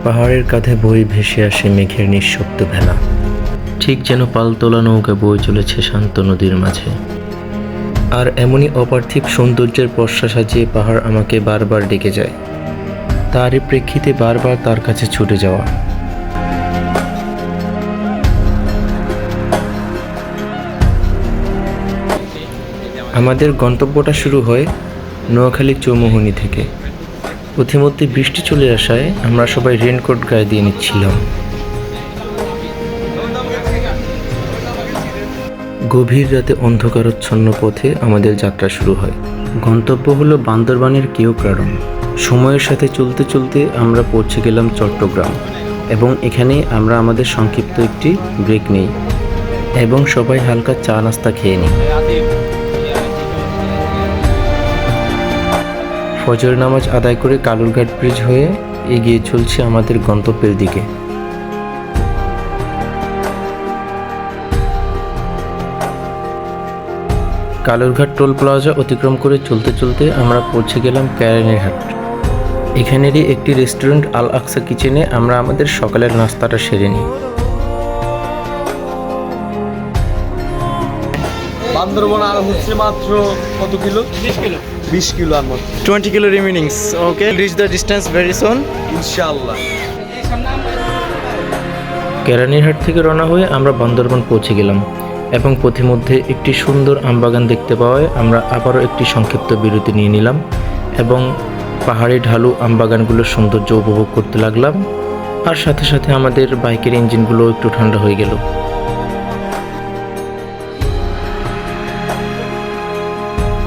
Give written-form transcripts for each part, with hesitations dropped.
পাহাড়ের কাঁধে বয়ে ভেসে আসে মেঘের নিঃশব্দ ভেলা, ঠিক যেন পালতোলা নৌকা বয়ে চলেছে শান্ত নদীর মাঝে। আর এমনই অপার্থিব সৌন্দর্যের পর্ষা সাজিয়ে পাহাড় আমাকে বারবার ডেকে যায়, তারই প্রেক্ষিতে বারবার তার কাছে ছুটে যাওয়া। আমাদের গন্তব্যটা শুরু হয় নোয়াখালী চৌমুহনী থেকে। পথিমধ্যে বৃষ্টি চলে আসায় আমরা সবাই রেনকোট গায়ে দিয়ে নিচ্ছিলাম। গভীর রাতে অন্ধকারাচ্ছন্ন পথে আমাদের যাত্রা শুরু হয়। গন্তব্য হলো বান্দরবানের কেওক্রাডং। সময়ের সাথে চলতে চলতে আমরা পৌঁছে গেলাম চট্টগ্রাম, এবং এখানে আমরা আমাদের সংক্ষিপ্ত একটি ব্রেক নিই এবং সবাই হালকা চা নাস্তা খেয়ে নিই। ফজর নামাজ আদায় করে কালুরঘাট ব্রিজ হয়ে এগিয়ে চলছে আমাদের গন্তব্যের দিকে। কালুরঘাট টোল প্লাজা অতিক্রম করে চলতে চলতে আমরা পৌঁছে গেলাম কেরানীরহাট। এখানেরই একটি রেস্টুরেন্ট আল আকসা কিচেনে আমরা আমাদের সকালের নাস্তাটা সেরে নিই। বান্দরবন আর হচ্ছে মাত্র কত কিলো? 20 কিলো আর মাত্র 20 kilo remainings. Okay, reach the distance very soon. ইনশাআল্লাহ। কেরানীরহাট থেকে রওনা হয়ে আমরা বান্দরবান পৌঁছে গেলাম এবং পথিমধ্যে একটি সুন্দর আমবাগান দেখতে পাওয়ায় আমরা আবারও একটি সংক্ষিপ্ত বিরতি নিয়ে নিলাম এবং পাহাড়ি ঢালু আমবাগানগুলোর সৌন্দর্য উপভোগ করতে লাগলাম। আর সাথে সাথে আমাদের বাইকের ইঞ্জিনগুলো একটু ঠান্ডা হয়ে গেল।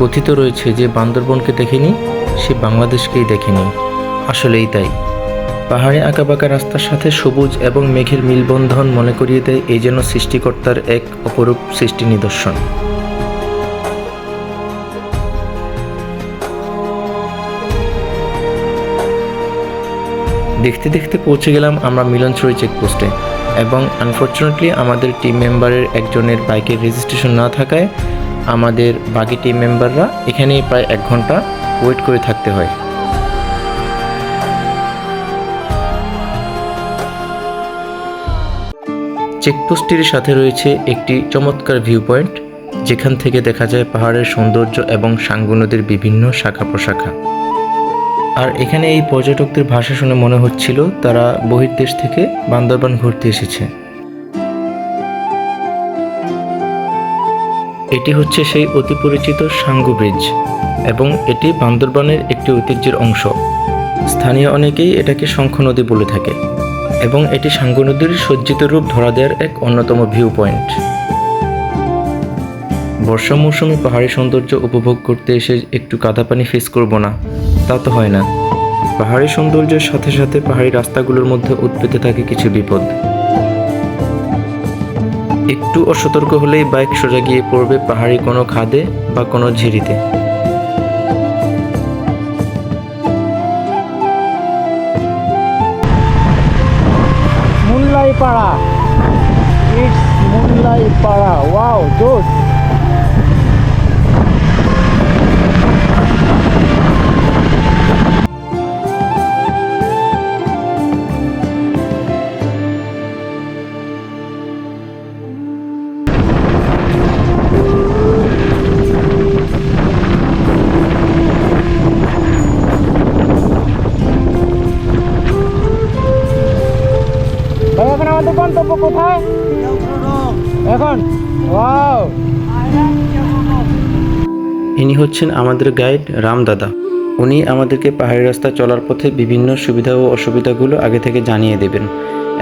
কথিত রয়েছে যে বান্দরবনকে দেখেনি সে বাংলাদেশকেই দেখেনি। আসলেই তাই। পাহাড়ে আঁকাবাঁকা রাস্তার সাথে সবুজ এবং মেঘের মিলবন্ধন মনে করিয়ে দেয় এই যেন সৃষ্টিকর্তার এক অপরূপ সৃষ্টি নিদর্শন। দেখতে দেখতে পৌঁছে গেলাম আমরা মিলনছড়ি চেকপোস্টে, এবং আনফর্চুনেটলি আমাদের টিম মেম্বারের একজনের বাইকের রেজিস্ট্রেশন না থাকায় আমাদের বাকি টিম মেম্বাররা এখানেই প্রায় 1 ঘন্টা ওয়েট করে থাকতে হয়। চেকপোস্টটির সাথে রয়েছে একটি চমৎকার ভিউ পয়েন্ট, যেখান থেকে দেখা যায় পাহাড়ের সৌন্দর্য এবং সাঙ্গু নদীর বিভিন্ন শাখা প্রশাখা। আর এখানে এই পর্যটকদের ভাষা শুনে মনে হচ্ছিল তারা বহির্দেশ থেকে বান্দরবান ঘুরতে এসেছে। এটি হচ্ছে সেই অতি পরিচিত সাঙ্গু ব্রিজ, এবং এটি বান্দরবানের একটি ঐতিহ্যের অংশ। স্থানীয় অনেকেই এটাকে শঙ্খ নদী বলে থাকে, এবং এটি সাঙ্গু নদীর সজ্জিত রূপ ধরা দেওয়ার এক অন্যতম ভিউ পয়েন্ট। বর্ষা মৌসুমে পাহাড়ি সৌন্দর্য উপভোগ করতে এসে একটু কাদা পানি ফেস করব না, তা তো হয় না। পাহাড়ি সৌন্দর্যের সাথে সাথে পাহাড়ি রাস্তাগুলোর মধ্যে উৎপেতে থাকে কিছু বিপদ। একটু অসতর্ক হলেই বাইক সোজা গিয়ে পড়বে পাহাড়ি কোনো খাদে বা কোনো ঝিরিতে। Moonlight Para. It's Moonlight Para. Wow, those. এখন আমাদের গন্তব্য কোথায়? এখন ওয়াও, ইনি হচ্ছেন আমাদের গাইড রাম দাদা। উনি আমাদেরকে পাহাড়ি রাস্তা চলার পথে বিভিন্ন সুবিধা ও অসুবিধাগুলো আগে থেকে জানিয়ে দেবেন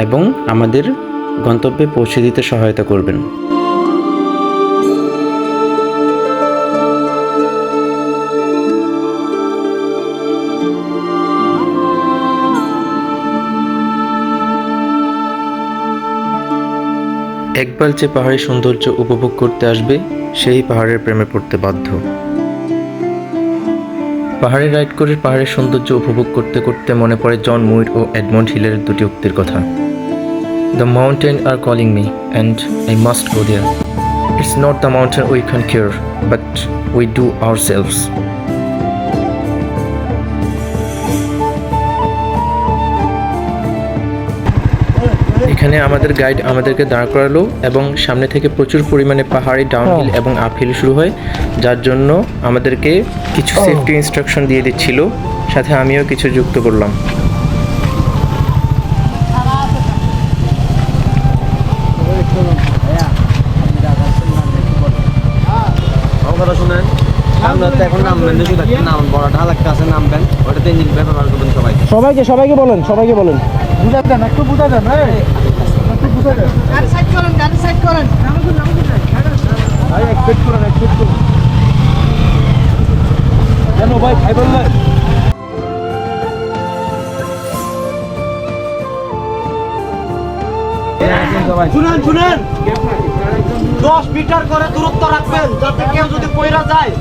এবং আমাদের গন্তব্যে পৌঁছে দিতে সহায়তা করবেন। একবার যে পাহাড়ি সৌন্দর্য উপভোগ করতে আসবে সেই পাহাড়ের প্রেমে পড়তে বাধ্য। পাহাড়ে রাইড করে পাহাড়ের সৌন্দর্য উপভোগ করতে করতে মনে পড়ে জন মুইর ও এডমন্ড হিলের দুটি উক্তির কথা। The mountain are calling me and I must go there. It's not the mountain we can cure, but we do ourselves. এখানে আমাদের গাইড আমাদেরকে দাঁড় করালো এবং সামনে থেকে প্রচুর পরিমাণে পাহাড়ি ডাউনহিল এবং আপহিল শুরু হয়, যার জন্য আমাদেরকে কিছু সেফটি ইনস্ট্রাকশন দিয়ে দিচ্ছিল, সাথে আমিও কিছু যুক্ত করলাম। আমার কথা শুনেন, আপনারা তো এখন নামবেন না, শুধু একটা নাম বড় ঢাল একটা আছে, নামবেন, ওটাতে ইঞ্জিন ব্যবহার করবেন সবাই। সবাইকে বলেন বুঝা দেন, একটু বুঝা দেন, একটু বুঝা দেন। গাড়ি সাইড করেন ভাই, এক্সপেক্ট করেন কেন ভাই, খাই বললেন শুনেন 10 মিটার করে দূরত্ব রাখবেন, যাতে কেউ যদি পয়রা যায়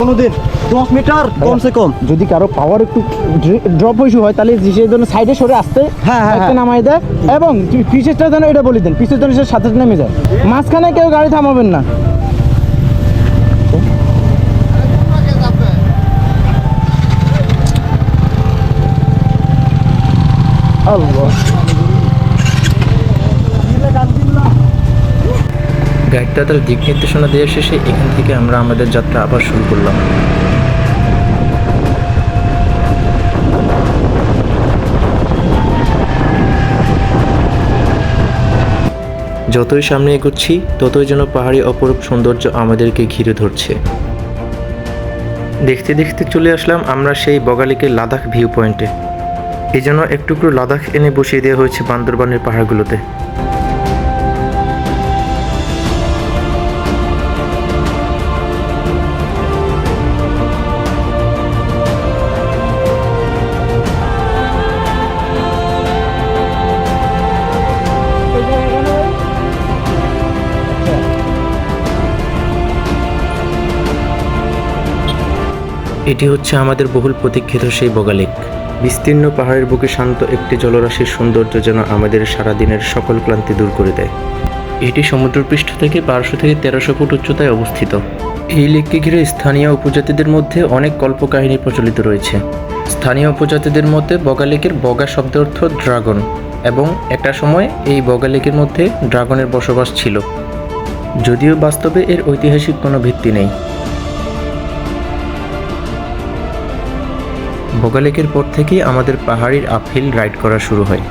কোনোদিন 10 মিটার কমসে কম। যদি কারো পাওয়ার একটু ড্রপ ইস্যু হয়, তাহলে সেই জন্য সাইডে সরে আসতে একটা নামাই দেয়, এবং পিছেরটা যেন এটা বলে দেন, পিছের জন্য সে সাথে নেমে যায়। মাঝখানে কেউ গাড়ি থামাবেন না। আল্লাহ, গাইডটা তার দিক নির্দেশনা দেওয়া শেষে এখান থেকে আমরা আমাদের যাত্রা আবার শুরু করলাম। যতই সামনে এগোচ্ছি ততই যেন পাহাড়ি অপরূপ সৌন্দর্য আমাদেরকে ঘিরে ধরছে। দেখতে দেখতে চলে আসলাম আমরা সেই বগালিকের লাদাখ ভিউ পয়েন্টে। এই জন্য একটু লাদাখ এনে বসিয়ে দেওয়া হয়েছে বান্দরবানের পাহাড়গুলোতে। এটি হচ্ছে আমাদের বহুল প্রতীক্ষিত সেই বগালেক। বিস্তীর্ণ পাহাড়ের বুকে শান্ত একটি জলরাশির সৌন্দর্য যেন আমাদের সারাদিনের সকল ক্লান্তি দূর করে দেয়। এটি সমুদ্রপৃষ্ঠ থেকে 1200 থেকে 1300 ফুট উচ্চতায় অবস্থিত। এই লেককে ঘিরে স্থানীয় উপজাতিদের মধ্যে অনেক কল্পকাহিনী প্রচলিত রয়েছে। স্থানীয় উপজাতিদের মধ্যে বগালেকের বগা শব্দের অর্থ ড্রাগন, এবং একটা সময় এই বগালেকের মধ্যে ড্রাগনের বসবাস ছিল, যদিও বাস্তবে এর ঐতিহাসিক কোনো ভিত্তি নেই। বগালেকের পর থেকেই আমাদের পাহাড়ির আপহিল রাইড করা শুরু হয়।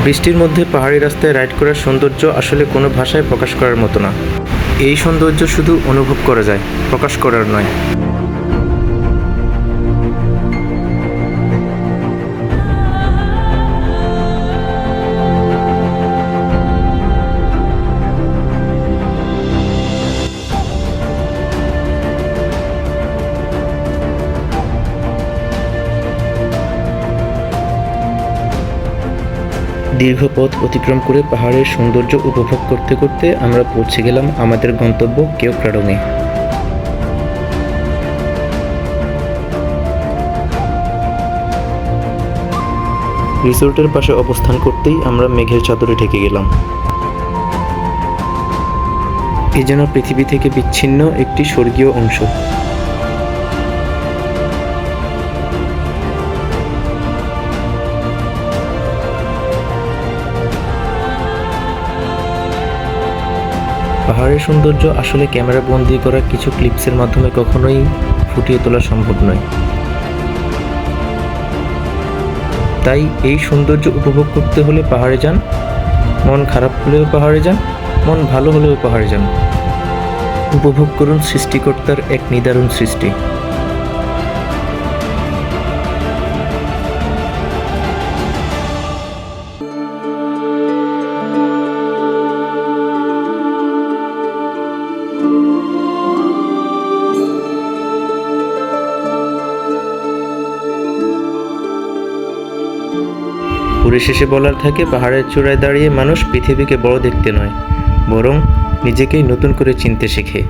বৃষ্টির মধ্যে পাহাড়ি রাস্তায় রাইড করার সৌন্দর্য আসলে কোনো ভাষায় প্রকাশ করার মতো না। এই সৌন্দর্য শুধু অনুভব করা যায়, প্রকাশ করার নয়। দীর্ঘ পথ অতিক্রম করে পাহাড়ের সৌন্দর্য উপভোগ করতে করতে আমরা পৌঁছে গেলাম আমাদের গন্তব্য কেওক্রাডংয়ে। রিসোর্টের পাশে অবস্থান করতেই আমরা মেঘের চাদরে ঢেকে গেলাম। এ যেন পৃথিবী থেকে বিচ্ছিন্ন একটি স্বর্গীয় অংশ। পাহাড়ের সৌন্দর্য আসলে ক্যামেরা বন্দি করা কিছু ক্লিপসের মাধ্যমে কখনোই ফুটিয়ে তোলা সম্ভব নয়। তাই এই সৌন্দর্য উপভোগ করতে হলে পাহাড়ে যান, মন খারাপ হলেও পাহাড়ে যান, মন ভালো হলেও পাহাড়ে যান। উপভোগ করুন সৃষ্টিকর্তার এক নিদারুণ সৃষ্টি। পরিশেষে বলার থাকে, পাহাড়ের চূড়ায় দাঁড়িয়ে মানুষ পৃথিবীকে বড় দেখতে নয়, বরং নিজেকেই নতুন করে চিনতে শেখে।